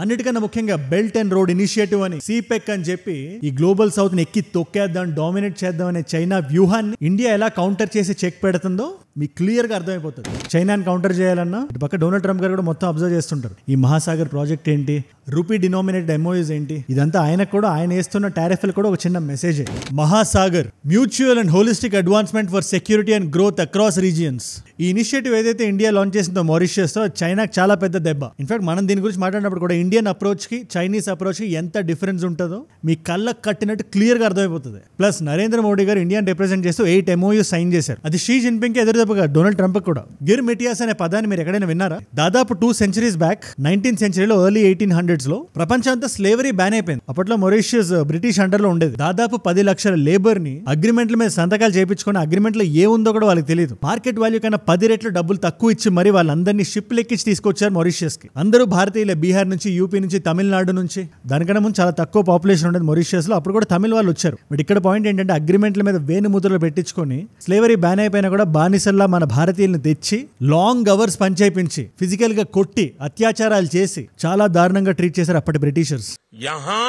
అన్నిటికన్నా ముఖ్యంగా belt and road initiative అని సిపెక్ అని చెప్పి ఈ గ్లోబల్ సౌత్ ని ఎక్కి తొక్కేద్దాం, డామినేట్ చేద్దాం అనే చైనా వ్యూహాన్ని ఇండియా ఎలా కౌంటర్ చేసి చెక్ పెడుతుందో మీకు క్లియర్ గా అర్థమైపోతుంది. చైనాని కౌంటర్ చేయాలన్నా ఇటు పక్క డొనాల్డ్ ట్రంప్ గారు కూడా మొత్తం అబ్జర్వ్ చేస్తుంటారు. ఈ మహాసాగర్ ప్రాజెక్ట్ ఏంటి, రూపీ డినామినేటెడ్ ఎంఓయూస్ ఏంటి, ఇదంతా ఆయన వేస్తున్న టారిఫ్లు కూడా ఒక చిన్న message. Mahasagar mutual and holistic advancement for security and growth across regions. ఈ ఇనిషియేటివ్ ఏదైతే ఇండియా లాంచ్ చేసిందో మారిషియస్ తో, చైనాకి చాలా పెద్ద దెబ్బ. ఇన్ఫాక్ట్ మనం దీని గురించి మాట్లాడినప్పుడు కూడా ఇండియన్ అప్రోచ్ కి చైనీస్ అప్రోచ్ కి ఎంత డిఫరెన్స్ ఉంటుందో మీ కళ్ళకు కట్టినట్టు క్లియర్ గా అర్థమైపోతుంది. ప్లస్ నరేంద్ర మోడీ గారు ఇండియాని రిప్రజెంట్ చేస్తూ 8 MOUs సైన్ చేశారు. అది షీ జిన్పింగ్ కి ఎదురుదెబ్బగా డొనాల్డ్ ట్రంప్ కూడా. గిర్ మిటియాస్ అనే పదాన్ని మీరు ఎక్కడైనా విన్నారా? దాదాపు 2 centuries back 19th centuryలో early 1800s లో ప్రపంచం అంతా స్లేవరీ బ్యాన్ అయిపోయింది. అప్పట్లో మొరీషియస్ బ్రిటిష్ అండర్ లో ఉండేది. దాదాపు 10 లక్షల లేబర్ ని అగ్రిమెంట్ల మీద సంతకాలు చేయించుకుని అగ్రిమెంట్ లో ఏ ఉందో కూడా వాళ్ళకి తెలియదు. మార్కెట్ వాల్యూ కన్నా 10 రెట్లు డబ్బులు తక్కువ ఇచ్చి మరి వాళ్ళందరినీ షిప్ లెక్కించి తీసుకొచ్చారు మొరీషియస్ కి. అందరూ భారతీయులే, బీహార్ నుంచి, యూపీ నుంచి, తమిళనాడు నుంచి. దానికన్నా ముందు చాలా తక్కువ పాపులేషన్ ఉండేది మొరీషియస్ లో. అప్పుడు కూడా తమిళ వాళ్ళు వచ్చారు. బట్ ఇక్కడ పాయింట్ ఏంటంటే అగ్రిమెంట్ల మీద వేణు ముద్రలు పెట్టించుకొని స్లేవరీ బ్యాన్ అయిపోయినా కూడా బానిసల్లా మన భారతీయులను తెచ్చి లాంగ్ అవర్స్ పనిచేయించి ఫిజికల్ గా కొట్టి అత్యాచారాలు చేసి చాలా దారుణంగా ట్రీట్ చేశారు అప్పటి బ్రిటిషర్స్. यहाँ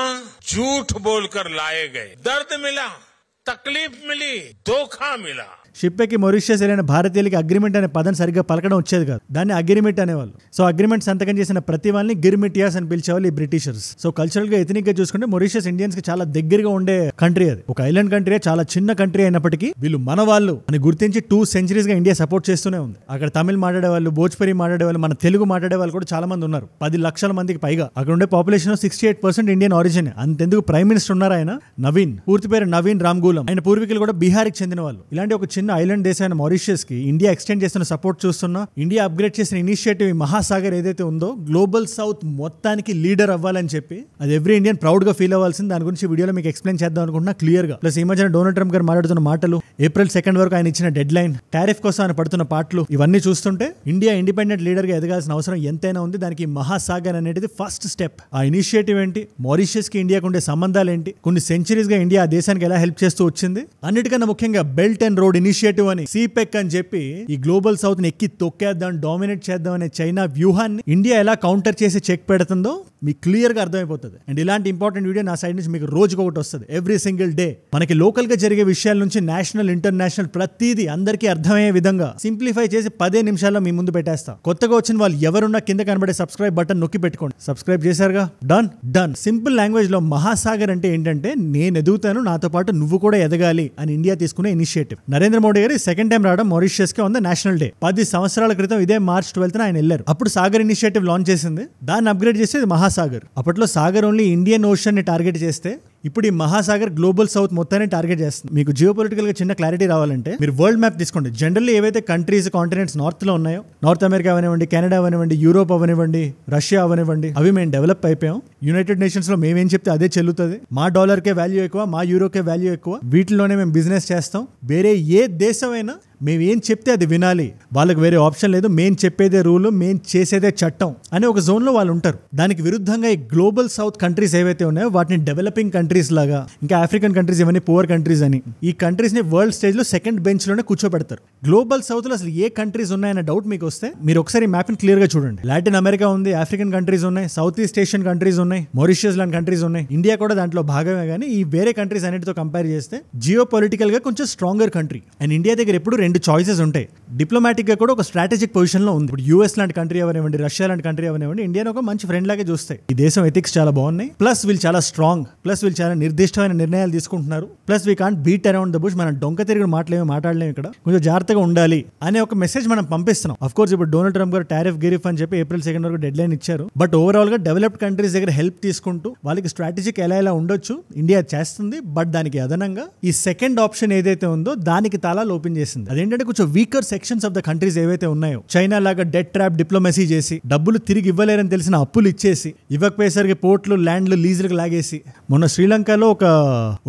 झूठ बोलकर लाए गए, दर्द मिला, तकलीफ मिली, धोखा मिला. షిప్ ఎక్కి మొరీషియస్ వెళ్ళిన భారతీయులకి అగ్రిమెంట్ అనే పదం సరిగ్గా పలకడం వచ్చేది కాదు. దాన్ని అగ్రిమెంట్ అనేవాళ్ళు. సో అగ్రిమెంట్ సంతకం చేసిన ప్రతి వాళ్ళని గిర్మిటియాస్ అని పిలిచేవాళ్ళు ఈ బ్రిటిషర్స్. సో కల్చరల్ గా, ఎథనిక్ గా చూసుకుంటే మొరీషియస్ ఇండియన్స్ కి చాలా దగ్గరగా ఉండే కంట్రీ. అది ఒక ఐలాండ్ కంట్రీ, చాలా చిన్న కంట్రీ అయినప్పటికీ వీళ్ళు మన వాళ్ళు అని గుర్తించి 2 centuries గా ఇండియా సపోర్ట్ చేస్తూనే ఉంది. అక్కడ తమిళ్ మాట్లాడేవాళ్ళు, భోజ్పురి మాట్లాడేవాళ్ళు, మన తెలుగు మాట్లాడేవాళ్ళు కూడా చాలా మంది ఉన్నారు. 10 లక్షల మందికి పైగా. అక్కడ ఉండే పాపులేషన్ 68% ఇండియన్ ఆరిజిన్. అంతెందుకు ప్రైమ్ మినిస్టర్ ఉన్నారు ఆయన నవీన్, పూర్తి పేరు నవీన్ రామ్గూలం. ఆయన పూర్వీకులు కూడా బీహార్కి చెందిన వాళ్ళు. ఇలాంటి ఒక చిన్న ఐలాండ్ దేశమైన మారిషియస్ కి ఇండియా ఎక్స్టెండ్ చేస్తున్న సపోర్ట్ చూస్తున్నా, ఇండియా అప్గ్రేడ్ చేసిన ఇనిషియేటివ్ ఈ మహాసాగర్ ఏదైతే ఉందో గ్లోబల్ సౌత్ మొత్తానికి లీడర్ అవ్వాలని చెప్పి అది ఎవ్రీ ఇండియన్ ప్రౌడ్ గా ఫీల్ అవ్వాల్సింది. దాని గురించి వీడియోలో మీకు ఎక్స్ప్లెయిన్ చేద్దాం అనుకుంటున్నా క్లియర్ గా. ప్లస్ ఈ మధ్యన డొనాల్డ్ ట్రంప్ గారు మాట్లాడుతున్న మాటలు, April 2 వరకు ఆయన ఇచ్చిన డెడ్ లైన్, టారిఫ్ కోసం ఆయన పడుతున్న పాటలు, ఇవన్నీ చూస్తుంటే ఇండియా ఇండిపెండెంట్ లీడర్ గా ఎదగాల్సిన అవసరం ఎంతైనా ఉంది. దానికి మహాసాగర్ అనేది ఫస్ట్ స్టెప్. ఆ ఇనిషియేటివ్ ఏంటి, మారిషియస్ కి ఇండియాకు ఉండే సంబంధాలు ఏంటి, కొన్ని సెంచరీస్ గా ఇండియా ఆ దేశానికి ఎలా హెల్ప్ చేస్తూ వచ్చింది, అన్నిటికన్నా ముఖ్యంగా బెల్ట్ అండ్ రోడ్ ఇనిషియేటివ్ అని సిపెక్ అని చెప్పి ఈ గ్లోబల్ సౌత్ ని ఎక్కి తొక్కేద్దాం, డామినేట్ చేద్దాం అనే చైనా వ్యూహాన్ని ఇండియా ఎలా కౌంటర్ చేసి చెక్ పెడుతుందో మీకు క్లియర్ గా అర్థమైపోతుంది. అండ్ ఇలాంటి ఇంపార్టెంట్ వీడియో నా సైడ్ నుంచి మీకు రోజుకి ఒకటి వస్తుంది, ఎవ్రీ సింగిల్ డే. మనకి లోకల్ గా జరిగే విషయాల నుంచి నేషనల్, ఇంటర్నేషనల్ ప్రతిదీ అందరికీ అర్థమయ్యే విధంగా సింప్లిఫై చేసి 10 నిమిషాల్లో మీ ముందు పెట్టేస్తా. కొత్తగా వచ్చిన వాళ్ళు ఎవరున్నా కింద కనబడే సబ్స్క్రైబ్ బటన్ నొక్కి పెట్టుకోండి. సబ్స్క్రైబ్ చేశారుగా, డన్. సింపుల్ లాంగ్వేజ్ లో మహాసాగర్ అంటే ఏంటంటే నేను ఎదుగుతాను, నాతో పాటు నువ్వు కూడా ఎదగాలి అని ఇండియా తీసుకునే ఇనిషియేటివ్. నరేంద్ర మోడీ గారు సెకండ్ టైం రావడం మారిషియస్ కి ఆన్ ద నేషనల్ డే. 10 సంవత్సరాల క్రితం ఇదే March 12th ఆయన వెళ్ళారు. అప్పుడు సాగర్ ఇనిషియేటివ్ లాంచ్ చేసింది. దాన్ని అప్గ్రేడ్ చేసేది మహాసాగర్. అప్పట్లో సాగర్ ఓన్లీ ఇండియన్ ఓషన్ ని టార్గెట్ చేస్తే ఇప్పుడు ఈ మహాసాగర్ గ్లోబల్ సౌత్ మొత్తాన్ని టార్గెట్ చేస్తుంది. మీకు జియోపొలిటికల్ గా చిన్న క్లారిటీ రావాలంటే మీరు వరల్డ్ మ్యాప్ తీసుకోండి. జనరల్లీ ఏవైతే కంట్రీస్, కాంటినెంట్స్ నార్త్ లో ఉన్నాయో, నార్త్ అమెరికా అవనివ్వండి, కెనడా అవనివ్వండి, యూరోప్ అవనివ్వండి, రష్యా అవనివ్వండి, అవి మేము డెవలప్ అయిపోయాం. యునైటెడ్ నేషన్స్ లో మేమేం చెప్తే అదే చెల్లుతుంది. మా డాలర్కే వాల్యూ ఎక్కువ, మా యూరోకే వాల్యూ ఎక్కువ, వీటిలోనే మేము బిజినెస్ చేస్తాం. వేరే ఏ దేశమైనా మేము ఏం చెప్తే అది వినాలి, వాళ్ళకి వేరే ఆప్షన్ లేదు, మేము చెప్పేదే రూల్, మేము చేసేదే చట్టం అనే ఒక జోన్ లో వాళ్ళు ఉంటారు. దానికి విరుద్ధంగా ఈ గ్లోబల్ సౌత్ కంట్రీస్ ఏవైతే ఉన్నాయో వాటిని డెవలపింగ్ కంట్రీస్ లాగా, ఇంకా ఆఫ్రికన్ కంట్రీస్ ఇవన్నీ పువర్ కంట్రీస్ అని, ఈ కంట్రీస్ ని వరల్డ్ స్టేజ్ లో సెకండ్ బెంచ్ లోనే కూర్చోబెడతారు. గ్లోబల్ సౌత్ లో అసలు ఏ కంట్రీస్ ఉన్నాయన్న డౌట్ మీకు వస్తే మీరు ఒకసారి మ్యాప్ ని క్లియర్ గా చూడండి. లాటిన్ అమెరికా ఉంది, ఆఫ్రికన్ కంట్రీస్ ఉన్నాయి, సౌత్ ఈస్ట్ ఏషియన్ కంట్రీస్ ఉన్నాయి, మారిషియస్ లాంటి కంట్రీస్ ఉన్నాయి, ఇండియా కూడా దాంట్లో భాగమే. కానీ ఈ వేరే కంట్రీస్ అన్నిటితో కంపేర్ చేస్తే జియో పొలిటికల్ గా కొంచెం స్ట్రాంగర్ కంట్రీ. అండ్ ఇండియా దగ్గర ఎప్పుడు 2 చాయిసెస్ ఉంటాయి. డిప్లొమాటిక్ గా కూడా ఒక స్ట్రాటజిక్ పొజిషన్ లో ఉంది. ఇప్పుడు యూఎస్ లాంటి కంట్రీ అవనివ్వండి, రష్యా లాంటి కంట్రీ అవనివ్వండి, ఇండియాని ఒక మంచి ఫ్రెండ్ లాగే చూస్తాయి. ఈ దేశం ఎథిక్స్ చాలా బాగున్నాయి, ప్లస్ వీళ్ళు చాలా స్ట్రాంగ్, ప్లస్ వీళ్ళు చాలా నిర్దిష్టమైన నిర్ణయాలు తీసుకుంటున్నారు, plus we can't beat around the bush. మనం డొంక తిరిగి మాట్లాడలేము, ఇక్కడ కొంచెం జాగ్రత్తగా ఉండాలి అనే ఒక మెసేజ్ మనం పంపిస్తున్నాం. అఫ్ కోర్స్ ఇప్పుడు డొనాల్డ్ ట్రంప్ గారు టారిఫ్ గిరిఫ్ అని చెప్పి April 2 వరకు డెడ్ లైన్ ఇచ్చారు. బట్ ఓవరాల్ గా డెవలప్డ్ కంట్రీస్ దగ్గర హెల్ప్ తీసుకుంటూ వాళ్ళకి స్ట్రాటజిక్ ఎలా ఉండొచ్చు ఇండియా చేస్తుంది. బట్ దానికి అదనంగా ఈ సెకండ్ ఆప్షన్ ఏదైతే ఉందో దానికి తాళాలు ఓపెన్ చేసింది. అదేంటంటే కొంచెం weaker sections of the countries ఏవైతే ఉన్నాయో, చైనా లాగా డెట్ ట్రాప్ డిప్లొమసీ చేసి డబ్బులు తిరిగి ఇవ్వలేరని తెలిసిన అప్పులు ఇచ్చేసి, ఇవ్వకపోయేసరికి పోర్ట్లు, ల్యాండ్లు లీజులకు లాగేసి, మొన్న శ్రీలంక శ్రీలంకలో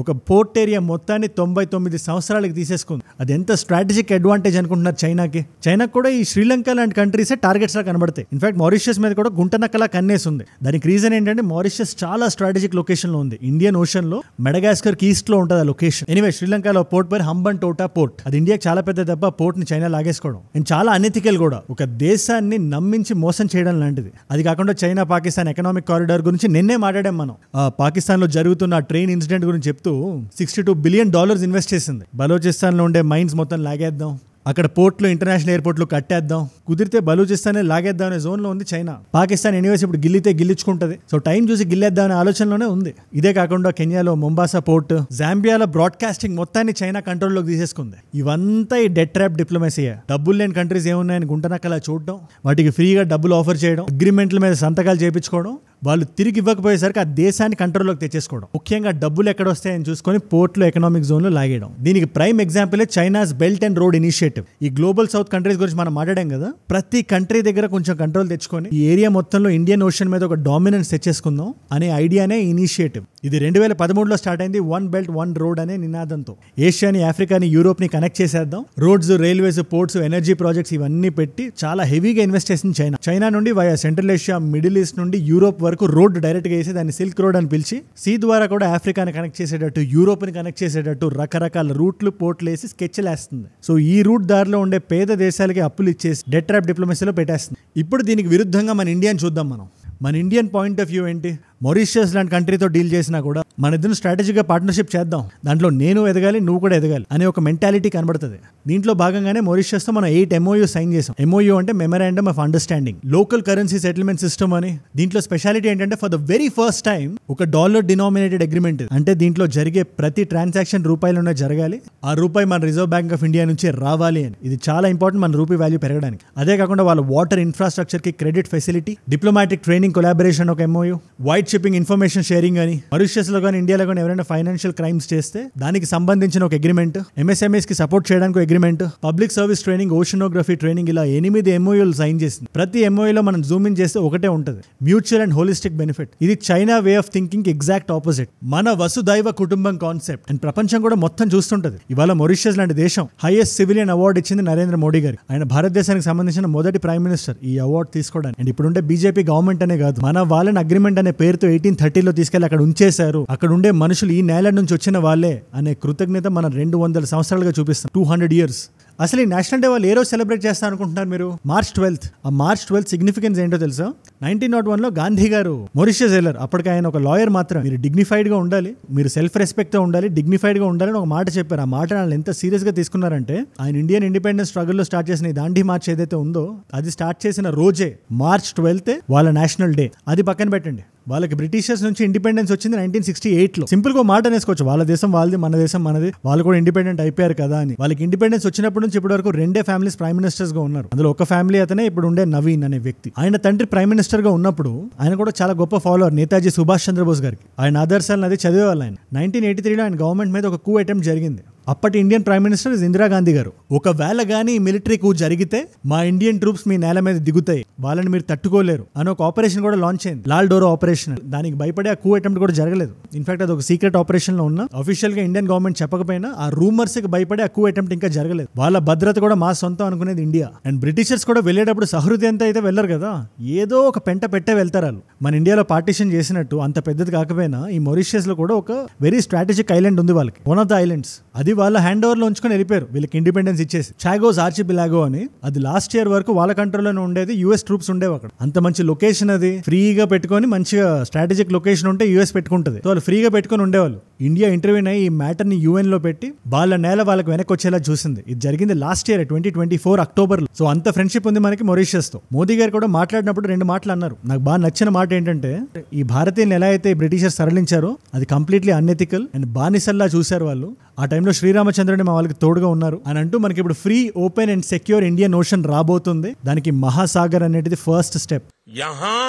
ఒక పోర్ట్ ఏరియా మొత్తాన్ని 99 సంవత్సరాలకి తీసేసుకుంది. అది ఎంత స్ట్రాటజిక్ అడ్వాంటేజ్ అనుకుంటున్నారు చైనాకి. చైనాకి కూడా ఈ శ్రీలంక లాంటి కంట్రీసే టార్గెట్స్ లా కనబడతాయి. ఇన్ఫాక్ట్ మారిషియస్ మీద కూడా గుంటనక్కలా కన్నేసి ఉంది. దానికి రీజన్ ఏంటంటే మారిషియస్ చాలా స్ట్రాటజిక్ లొకేషన్ లో ఉంది. ఇండియన్ ఓషన్ లో మెడగాస్కర్ కి ఈస్ట్ లో ఉంటుంది ఆ లొకేషన్. ఎనీవే శ్రీలంకలో పోర్ట్ పేరు హంబన్ టోటా పోర్ట్. అది ఇండియాకి చాలా పెద్ద దెబ్బ. పోర్ట్ ని చైనా లాగేసుకోవడం అండ్ చాలా అనెథికల్ కూడా. ఒక దేశాన్ని నమ్మించి మోసం చేయడం లాంటిది. అది కాకుండా చైనా పాకిస్తాన్ ఎకనామిక్ కారిడార్ గురించి నిన్నే మాట్లాడాం మనం. పాకిస్తాన్ లో జరుగుతున్న ట్రైన్ ఇన్సిడెంట్ గురించి చెప్తూ $62 బిలియన్ ఇన్వెస్ట్ చేసింది. బలోచిస్తాన్ లో ఉండే మైన్స్ మొత్తం లాగేద్దాం, అక్కడ పోర్ట్లు ఇంటర్నేషనల్ ఎయిర్పోర్ట్లు కట్టేద్దాం, కుదిరితే బలూచిస్తానే లాగేద్దాం అనే జోన్ లో ఉంది చైనా. పాకిస్తాన్ ఎనీవేస్ ఇప్పుడు గిల్లితే గిల్లించుకుంటది. సో టైం చూసి గిల్లేద్దాం అనే ఆలోచనలోనే ఉంది. ఇదే కాకుండా కెన్యాలో మొంబాసా పోర్ట్, జాంబియాలో బ్రాడ్కాస్టింగ్ మొత్తాన్ని చైనా కంట్రోల్లోకి తీసేసుకుంది. ఇవంతా ఈ డెట్ ట్రాప్ డిప్లొమసీ. డబ్బులు లేని కంట్రీస్ ఏమున్నాయని గుంటనక్కలా చూడడం, వాటికి ఫ్రీగా డబ్బులు ఆఫర్ చేయడం, అగ్రిమెంట్ల మీద సంతకాలు చేయించుకోవడం, వాళ్ళు తిరిగి ఇవ్వకపోయేసరికి ఆ దేశాన్ని కంట్రోల్లోకి తెచ్చేసుకోవడం, ముఖ్యంగా డబ్బులు ఎక్కడ వస్తాయని చూసుకొని పోర్ట్లో ఎకనామిక్ జోన్లో లాగేయడం. దీనికి prime example China's belt and road initiative. ఈ గ్లోబల్ సౌత్ కంట్రీస్ గురించి మనం మాట్లాడాం కదా. ప్రతి కంట్రీ దగ్గర కొంచెం కంట్రోల్ తెచ్చుకొని ఈ ఏరియా మొత్తంలో ఇండియన్ ఓషన్ మీద ఒక డామినెన్స్ తెచ్చేసుకుందాం అనే ఐడియానే ఇనిషియేటివ్. ఇది 2013లో స్టార్ట్ అయింది. 1 బెల్ట్ 1 రోడ్ అనే నినాదంతో ఏషియాని, ఆఫ్రికాని, యూరోప్ ని కనెక్ట్ చేసేద్దాం. Roads, railways, ports, energy projects ఇవన్నీ పెట్టి చాలా హెవీగా ఇన్వెస్ట్ చేసింది చైనా. చైనా నుండి via central Asia, middle east నుండి యూరోప్ వరకు రోడ్ డైరెక్ట్ గా వేసి దాన్ని సిల్క్ రోడ్ అని పిలిచి సీ ద్వారా కూడా ఆఫ్రికాని కనెక్ట్ చేసేటట్టు, యూరోప్ ని కనెక్ట్ చేసేటట్టు రకరకాల రూట్లు, పోర్ట్లు వేసి స్కెచ్లు వేస్తుంది. సో ఈ రూట్ దారిలో ఉండే పేద దేశాలకి అప్పులు ఇచ్చేసి డెట్ ట్రాప్ డిప్లొమసీలో పెట్టేస్తుంది. ఇప్పుడు దీనికి విరుద్ధంగా మన ఇండియాని చూద్దాం మనం. మన ఇండియన్ పాయింట్ ఆఫ్ వ్యూ ఏంటి? మారిషియస్ లాంటి కంట్రీతో డీల్ చేసినా కూడా మన ఇద్దరు స్ట్రాటజీగా పార్ట్నర్షిప్ చేద్దాం, దాంట్లో నేను ఎదగాలి, నువ్వు కూడా ఎదగాలి అనే ఒక మెంటాలిటీ కనబడుతుంది. దీంట్లో భాగంగానే మారిషియస్తో మనం 8 MOU సైన్ చేసాం. MOU అంటే memorandum of understanding, local currency settlement system అని. దీంట్లో స్పెషాలిటీ ఏంటంటే for the very first time ఒక డాలర్ డినామినేటెడ్ అగ్రిమెంట్. అంటే దీంట్లో జరిగే ప్రతి ట్రాన్సాక్షన్ రూపాయలోనే జరగాలి, ఆ రూపాయి మన రిజర్వ్ బ్యాంక్ ఆఫ్ ఇండియా నుంచి రావాలి అని. ఇది చాలా ఇంపార్టెంట్ మన రూపీ వాల్యూ పెరగడానికి. అదే కాకుండా వాళ్ళ వాటర్ ఇన్ఫ్రాస్ట్రక్చర్ కి credit facility, diplomatic training collaboration ఒక MOU, white shipping information sharing అని. మారిషియస్ లో కానీ ఇండియాలో కానీ ఎవరైనా ఫైనాన్షియల్ క్రైమ్స్ చేస్తే దానికి సంబంధించిన ఒక అగ్రిమెంట్, MSMEs కి సపోర్ట్ చేయడానికి ఒక agreement, public service training, oceanography training, ఇలా 8 MOUలు సైన్ చేసింది. ప్రతి MOUలో మనం జూమ్ ఇన్ చేస్తే ఒకటే ఉంటుంది, మ్యూచువల్ అండ్ హోలిస్టిక్ బెనిఫిట్. ఇది China way of thinking exact opposite. మన వసుదైవ కుటుంబం కాన్సెప్ట్ అండ్ ప్రపంచం కూడా మొత్తం చూస్తుంటది. ఇవాళ మారిషియస్ లాంటి దేశం హైయెస్ట్ సివిలియన్ అవార్డు ఇచ్చింది నరేంద్ర మోడీ గారు. ఆయన భారతదేశానికి సంబంధించిన మొదటి ప్రైమ్ మినిస్టర్ ఈ అవార్డు తీసుకోవడానికి. అండ్ ఇప్పుడుండే బీజేపీ గవర్నమెంట్ అనే కాదు, మన వాళ్ళని అగ్రిమెంట్ అనే పేరుతో 1830లో తీసుకెళ్లి అక్కడ ఉంచేశారు. అక్కడ ఉండే మనుషులు ఈ నేల నుంచి వచ్చిన వాళ్ళే అనే కృతజ్ఞత మనం 200 సంవత్సరాలుగా చూపిస్తాం. 200 years. అసలు ఈ నేషనల్ డే వాళ్ళు ఏ రోజు సెలబ్రేట్ చేస్తారు అనుకుంటున్నారు మీరు? March 12th. ఆ March 12th సిగ్నిఫికెన్స్ ఏంటో తెలుసా? 1901లో గాంధీ గారు మారిషియస్ వెళ్ళారు. అప్పటికి ఆయన ఒక లాయర్ మాత్రం. మీరు డిగ్నిఫైడ్ గా ఉండాలి, మీరు సెల్ఫ్ రెస్పెక్ట్ తో ఉండాలి, డిగ్నిఫైడ్ గా ఉండాలని ఒక మాట చెప్పారు. ఆ మాట వాళ్ళు ఎంత సీరియస్ గా తీసుకున్నారంటే ఆయన ఇండియన్ ఇండిపెండెన్స్ స్ట్రగుల్ లో స్టార్ట్ చేసిన ఈ దాండీ మార్చ్ ఏదైతే ఉందో అది స్టార్ట్ చేసిన రోజే March 12th వాళ్ళ నేషనల్ డే. అది పక్కన పెట్టండి. వాళ్ళకి బ్రిటిషర్స్ నుంచి ఇండిపెండెన్స్ వచ్చింది 1968లో. సింపుల్ గా మాట అనేసుకోవచ్చు, వాళ్ళ దేశం వాళ్ళది, మన దేశం మనది, వాళ్ళు కూడా ఇండిపెండెంట్ అయిపోయారు కదా అని. వాళ్ళకి ఇండిపెండెన్స్ వచ్చినప్పటి నుంచి ఇప్పటి వరకు 2 ఫ్యామిలీస్ ప్రైమ్ మినిస్టర్స్ గా ఉన్నారు. అందులో ఒక ఫ్యామిలీ అతనే ఇప్పుడు ఉండే నవీన్ అనే వ్యక్తి. ఆయన తండ్రి ప్రైమ్ మినిస్టర్ గా ఉన్నప్పుడు ఆయన కూడా చాలా గొప్ప ఫాలోవర్ నేతాజీ సుభాష్ చంద్రబోస్ గారికి. ఆయన ఆదర్శాలను అది చదివేవాళ్ళు. ఆయన 1983లో ఆయన గవర్నమెంట్ మీద ఒక కూ అటెంప్ట్ జరిగింది. అప్పటి ఇండియన్ ప్రైమ్ మినిస్టర్ ఇందిరాగాంధీ గారు. ఒకవేళ గానీ మిలిటరీ కూ జరిగితే మా ఇండియన్ ట్రూప్స్ మీ నేల మీద దిగుతాయి, వాళ్ళని మీరు తట్టుకోలేరు అని ఒక ఆపరేషన్ కూడా లాంచ్ అయింది, లాల్ డోరో ఆపరేషన్. దానికి భయపడే ఆ కూ అటెంప్ట్ కూడా జరగలేదు. ఇన్ఫాక్ట్ అది ఒక సీక్రెట్ ఆపరేషన్ లో ఉన్న, అఫీషియల్ గా ఇండియన్ గవర్నమెంట్ చెప్పకపోయినా ఆ రూమర్స్ కి భయపడే ఆ కూ అటెంప్ట్ ఇంకా జరగలేదు. వాళ్ళ భద్రత కూడా మా సొంతం అనుకునేది ఇండియా. అండ్ బ్రిటిషర్స్ కూడా వెళ్ళేటప్పుడు సహృదయంతో అయితే వెళ్ళరు కదా, ఏదో ఒక పెంట పెట్టే వెళ్తారు వాళ్ళు. మన ఇండియాలో పార్టీషన్ చేసినట్టు అంత పెద్దది కాకపోయినా ఈ మారిషియస్ లో కూడా ఒక వెరీ స్ట్రాటజిక్ ఐలాండ్ ఉంది వాళ్ళకి, వన్ ఆఫ్ ద ఐలాండ్స్. అది వాళ్ళ హ్యాండ్ ఓవర్ లో ఉంచుకొని వెళ్ళిపోయారు వీళ్ళకి ఇండిపెండెన్స్ ఇచ్చేసి. చాగోస్ ఆర్చిపిలాగో అని, అది లాస్ట్ ఇయర్ వరకు వాళ్ళ కంట్రోల్లోనే ఉండేది. యుఎస్ ట్రూప్స్ ఉండేవి అక్కడ. అంత మంచి లొకేషన్ అది, ఫ్రీగా పెట్టుకొని మంచిగా స్ట్రాటజిక్ లొకేషన్ ఉంటే యుఎస్ పెట్టుకుంటది. సో వాళ్ళు ఫ్రీగా పెట్టుకొని ఉండేవాళ్ళు. ఇండియా ఇంటర్వ్యూన్ అయ్యి ఈ మ్యాటర్ ని UN లో పెట్టి వాళ్ళ నేల వాళ్ళకి వెనక్కి వచ్చేలా చూసింది. ఇది జరిగింది లాస్ట్ ఇయర్ 2024 అక్టోబర్లో. సో అంత ఫ్రెండ్షిప్ ఉంది మనకి మారిషియస్ తో. మోదీ గారు కూడా మాట్లాడినప్పుడు 2 మాటలు అన్నారు. నాకు బాగా నచ్చిన మాట ఏంటంటే, ఈ భారతీయులను ఎలా అయితే బ్రిటిషర్స్ తరలించారో అది కంప్లీట్లీ అన్ఎథికల్ అండ్ బానిసల్లా చూశారు వాళ్ళు. ఆ టైంలో శ్రీరామచంద్రుని మా వాళ్ళకి తోడుగా ఉన్నారు అని అంటూ మనకి ఇప్పుడు free, open and secure Indian ocean రాబోతుంది. దానికి మహాసాగర్ అనేది ఫస్ట్ స్టెప్. यहाँ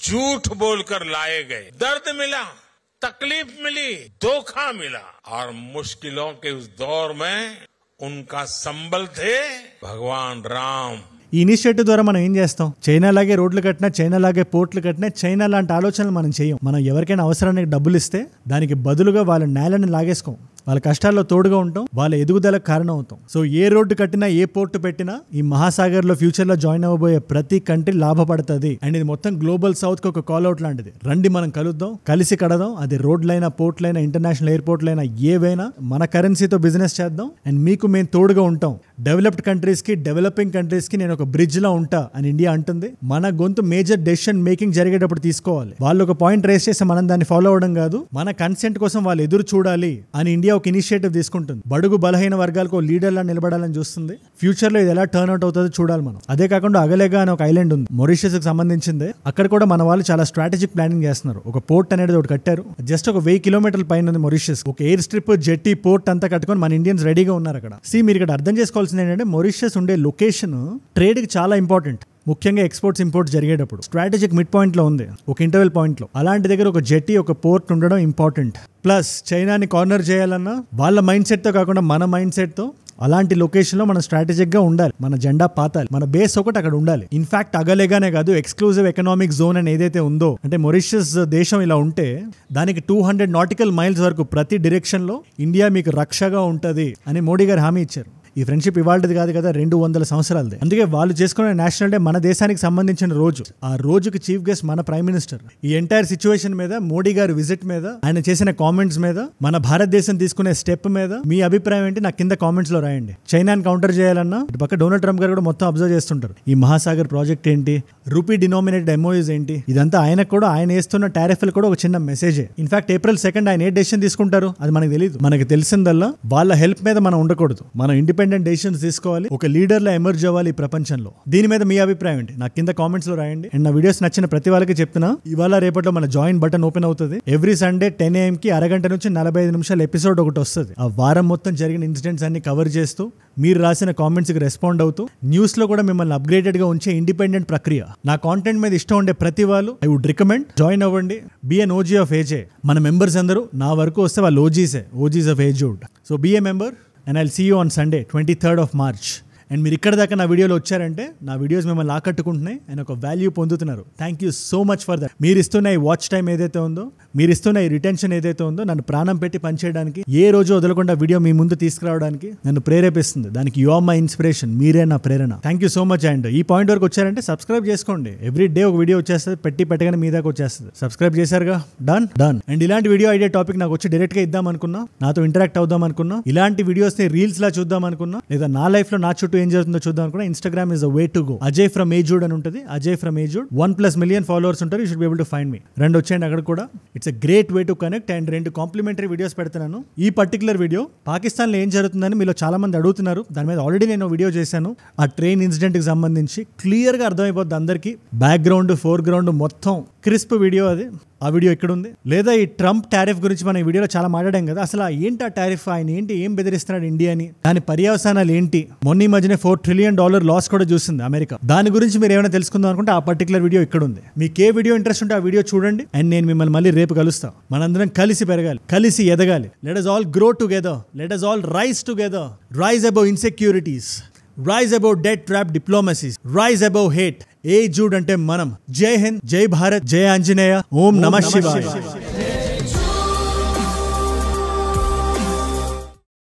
झूठ बोलकर लाए गए, दर्द मिला, तकलीफ मिली, धोखा मिला, और मुश्किलों के उस दौर में उनका संबल थे भगवान राम. ఈ ఈ ఇనిషియేటివ్ ద్వారా మనం ఏం చేస్తాం? చైనా లాగే రోడ్లు కట్టినా, చైనా లాగే పోర్ట్లు కట్టినా, చైనా లాంటి ఆలోచనలు మనం చేయం. మనం ఎవరికైనా అవసరానికి డబ్బులు ఇస్తే దానికి బదులుగా వాళ్ళ నేలని లాగేసుకోం. వాళ్ళ కష్టాల్లో తోడుగా ఉంటాం, వాళ్ళ ఎదుగుదలకు కారణం అవుతాం. సో ఏ రోడ్డు కట్టినా, ఏ పోర్టు పెట్టినా ఈ మహాసాగర్ లో ఫ్యూచర్ లో జాయిన్ అవ్వబోయే ప్రతి కంట్రీ లాభపడుతుంది. అండ్ ఇది మొత్తం గ్లోబల్ సౌత్ కి ఒక కాల్అవుట్ లాంటిది. రండి మనం కలుద్దాం, కలిసి కడదాం. అది రోడ్లైనా, పోర్ట్లైనా, ఇంటర్నేషనల్ ఎయిర్పోర్ట్లైనా, ఏవైనా మన కరెన్సీతో బిజినెస్ చేద్దాం. అండ్ మీకు మేము తోడుగా ఉంటాం. డెవలప్డ్ కంట్రీస్ కి, డెవలపింగ్ కంట్రీస్ కి నేను ఒక బ్రిడ్జ్ లా ఉంటా అని ఇండియా అంటుంది. మన గొంతు మేజర్ డెసిషన్ మేకింగ్ జరిగేటప్పుడు తీసుకోవాలి. వాళ్ళు ఒక పాయింట్ రేస్ చేస్తే మనం దాన్ని ఫాలో అవడం కాదు. మన కన్సెంట్ కోసం వాళ్ళు ఎదురు చూడాలి అని ఇండియా ఒక ఇనిషియేటివ్ తీసుకుంటుంది. బడుగు బలహీన వర్గాలకు లీడర్ లా నిలబడాలని చూస్తుంది. ఫ్యూచర్ లో ఇది ఎలా టర్న్ అవుట్ అవుతుందో చూడాలి మనం. అదే కాకుండా అగలేగా అని ఒక ఐలాండ్ ఉంది, మొరీషియస్ కి సంబంధించింది. అక్కడ కూడా మన వాళ్ళు చాలా స్ట్రాటజిక్ ప్లానింగ్ చేస్తున్నారు. ఒక పోర్ట్ అనేది ఒకటి కట్టారు. జస్ట్ ఒక 1000 కిలోమీటర్ల పైన ఉంది మొరీషియస్. ఒక ఎయిర్ స్ట్రిప్, జెట్టి, పోర్ట్ అంతా కట్టుకొని మన ఇండియన్స్ రెడీగా ఉన్నారు అక్కడ. మీరు ఇక్కడ అర్థం చేసుకోవాల్సింది ఏంటంటే, మొరీషియస్ ఉండే లొకేషన్ ట్రేడ్ కి చాలా ఇంపార్టెంట్. ముఖ్యంగా ఎక్స్పోర్ట్స్ ఇంపోర్ట్స్ జరిగేటప్పుడు స్ట్రాటజిక్ మిడ్ పాయింట్ లో ఉంది, ఒక ఇంటర్వెల్ పాయింట్ లో. అలాంటి దగ్గర ఒక జెట్టి, ఒక పోర్ట్ ఉండడం ఇంపార్టెంట్. ప్లస్ చైనాని కార్నర్ చేయాలన్నా వాళ్ళ మైండ్ సెట్ తో కాకుండా మన మైండ్ సెట్ తో అలాంటి లొకేషన్ లో మనం స్ట్రాటజిక్ గా ఉండాలి. మన జెండా పాతాలి, మన బేస్ ఒకటి అక్కడ ఉండాలి. ఇన్ఫాక్ట్ అగలేగానే కాదు, ఎక్స్క్లూజివ్ ఎకనామిక్ జోన్ అని ఏదైతే ఉందో, అంటే మొరీషియస్ దేశం ఇలా ఉంటే దానికి 200 నాటికల్ మైల్స్ వరకు ప్రతి డైరెక్షన్ లో ఇండియా మీకు రక్షగా ఉంటది అని మోడీ గారు హామీ ఇచ్చారు. ఈ ఫ్రెండ్షిప్ ఇవాళది కాదు కదా, 200 సంవత్సరాలది. అందుకే వాళ్ళు చేసుకునే నేషనల్ డే మన దేశానికి సంబంధించిన రోజు. ఆ రోజుకి చీఫ్ గెస్ట్ మన ప్రైమ్ మినిస్టర్. ఈ ఎంటైర్ సిచ్యువేషన్ మీద, మోడీ గారి విజిట్ మీద, ఆయన చేసిన కామెంట్స్ మీద, మన భారతదేశం తీసుకునే స్టెప్ మీద మీ అభిప్రాయం ఏంటి నాకు కింద కామెంట్స్ లో రాయండి. చైనాని కౌంటర్ చేయాలన్నా ఇటు పక్క డొనాల్డ్ ట్రంప్ గారు కూడా మొత్తం అబ్జర్వ్ చేస్తుంటారు. ఈ మహాసాగర్ ప్రాజెక్ట్ ఏంటి, రూపీ డినామినేటెడ్ ఎంఓయూస్ ఏంటి, ఇదంతా ఆయనకు కూడా, ఆయన వేస్తున్న టారిఫ్లు కూడా ఒక చిన్న మెసేజే. ఇన్ఫాక్ట్ April 2 ఆయన ఏ డెసిషన్ తీసుకుంటారు అది మనకు తెలియదు. మనకు తెలిసిందల్లా వాళ్ళ హెల్ప్ మీద మనం ఉండకూడదు. మనం ఇండిపెండెంట్ డెసిషన్స్ తీసుకోవాలి, ఒక లీడర్ లా ఎమర్జ్ అవ్వాలి ఈ ప్రపంచంలో. దీని మీద మీ అభిప్రాయం ఏంటి నాకు కింద కామెంట్స్ లో రాయండి. అండ్ నా వీడియోస్ నచ్చిన ప్రతి వాళ్ళకి చెప్తున్నా, ఇవాళ రేపట్లో మన జాయిన్ బటన్ ఓపెన్ అవుతుంది. ఎవ్రీ సండే 10 AM కి అరగంట నుంచి 45 నిమిషాల ఎపిసోడ్ ఒకటి వస్తుంది. ఆ వారం మొత్తం జరిగిన ఇన్సిడెంట్స్ అన్ని కవర్ చేస్తూ, మీరు రాసిన కామెంట్స్ కి రెస్పాండ్ అవుతూ, న్యూస్ లో కూడా మిమ్మల్ని అప్గ్రేడెడ్ గా ఉంచే ఇండిపెండెంట్ ప్రక్రియ. నా కాంటెంట్ మీద ఇష్టం ఉండే ప్రతి వాళ్ళు ఐ వుడ్ రికమెండ్ జాయిన్ అవ్వండి. Be an OG of AJ. మన మెంబర్స్ అందరూ నా వరకు వస్తే వాళ్ళు ఓజీస్ ఆఫ్ ఏజ్వుడ్. So be a member and I'll see you on Sunday 23rd of March. And మీరు ఇక్కడ దాకా నా వీడియోలో వచ్చారంటే నా వీడియోస్ మిమ్మల్ని ఆకట్టుకుంటున్నాయి అండ్ ఒక వాల్యూ పొందుతున్నారు. Thank you so much for that. మీరు ఇస్తున్న ఈ వాచ్ టైం ఏదైతే ఉందో, మీరు ఇస్తున్న ఈ రిటెన్షన్ ఏదైతే ఉందో, నన్ను ప్రాణం పెట్టి పనిచేయడానికి, ఏ రోజు వదలకుండా వీడియో మీ ముందు తీసుకురావడానికి నన్ను ప్రేరేపిస్తుంది. దానికి యు ఆర్ మై ఇన్స్పిరేషన్, మీరే నా ప్రేరణ. Thank you so much. And ఈ పాయింట్ వరకు వచ్చారంటే సబ్స్క్రైబ్ చేసుకోండి. ఎవ్రీ డే ఒక వీడియో వచ్చేస్తుంది, పెట్టగానే మీ దాకా వచ్చేస్తుంది. సబ్స్క్రైబ్ చేశారుగా, డన్. అండ్ ఇలాంటి వీడియో ఐడియా టాపిక్ నాకు వచ్చి డైరెక్ట్ గా ఇద్దాం అనుకున్నా, నాతో ఇంటరాక్ట్ అవుదాం అనుకున్నా, ఇలాంటి వీడియోస్ ని రీల్స్ లా చూద్దాం అనుకున్నా, లేదా నా లైఫ్ లో నా చుట్టూ ఏం జరుగుతుందో చూద్దాం, Instagram is the way to go. Ajay from Agewood అని ఉంటుంది. Ajay from Agewood 1+ million followers ఉంటారు. You should be able to find me. రెండు వచ్చేయండి అక్కడ కూడా. It's a great way to connect. And 2 complimentary videos పెడుతున్నాను. ఈ పర్టికులర్ వీడియో పాకిస్తాన్ లో ఏం జరుగుతుందని మీలో చాలా మంది అడుగుతున్నారు. దాని మీద ఆల్రెడీ నేను వీడియో చేశాను. ఆ ట్రైన్ ఇన్సిడెంట్ కి సంబంధించి క్లియర్ గా అర్థమైపోద్ది అందరికి. బ్యాక్గ్రౌండ్, ఫోర్గ్రౌండ్ మొత్తం క్రిస్ప్ వీడియో అది. ఆ వీడియో ఇక్కడ ఉంది. లేదా ఈ ట్రంప్ టారిఫ్ గురించి మనం ఈ వీడియోలో చాలా మాట్లాడాం కదా. అసలు ఏంటి ఆ టారిఫ్, ఆయన ఏంటి, ఏం బెదిరిస్తున్నాడు ఇండియాని, దాని పర్యవసానాలు ఏంటి, మొన్న ఈ మధ్యనే $4 trillion లాస్ కూడా చూసింది అమెరికా. దాని గురించి మీరు ఏమైనా తెలుసుకుందాం అనుకుంటే ఆ పర్టికులర్ వీడియో ఇక్కడ ఉంది. మీకు ఏ వీడియో ఇంట్రెస్ట్ ఉంటే ఆ వీడియో చూడండి. అండ్ నేను మిమ్మల్ని మళ్ళీ రేపు కలుస్తాను. మనందరం కలిసి పెరగాలి, కలిసి ఎదగాలి. Let us all grow together. Let us all rise together. Rise above insecurities. Rise above debt trap diplomacies. Rise above hate. Agewood అంటే మనం. జై హింద్, జై భారత్, జై ఆంజనేయ, ఓం నమః శివాయ.